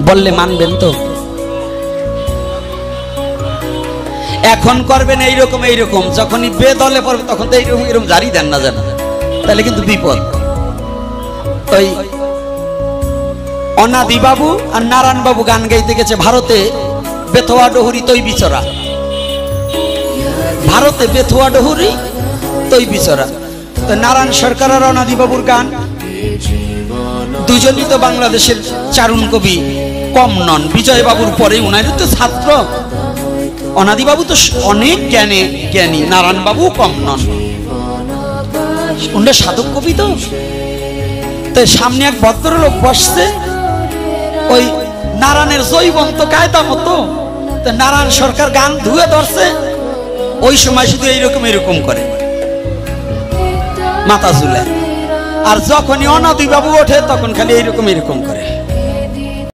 বললে মানবেন তো? এখন করবেন এইরকম এইরকম, যখনই বেদলে পড়বে তখন তো এইরকম এরকম জারি দেন না জানা, তাহলে কিন্তু বিপদ। ওই অনাদি বাবু আর নারায়ণ বাবু গান গাইতে গেছে ভারতে, বেথুয়া ডহুরি তৈ বিচরা, ভারতে বেথুয়া ডহুরি তৈ বিচরা। তো নারায়ণ সরকার আর অনাদি বাবুর গান, দুজনই তো বাংলাদেশের চারণ কবি, কম নন। বিজয় বাবুর পরে উনারই তো ছাত্র। অনাদি বাবু তো অনেক জ্ঞানী, নারায়ণ বাবু কম নন, উনি সাধক কবি। তো সামনে এক ভদ্রলোক বসছে, ওই নারায়ণের জৈবন্ত কায়দা মতো নারায়ণ সরকার গান ধুয়ে ধরছে, ওই সময় শুধু এইরকম এরকম করে মাথা ঝুলে, আর যখনই অনাদি বাবু ওঠে তখন খালি এইরকম এরকম করে।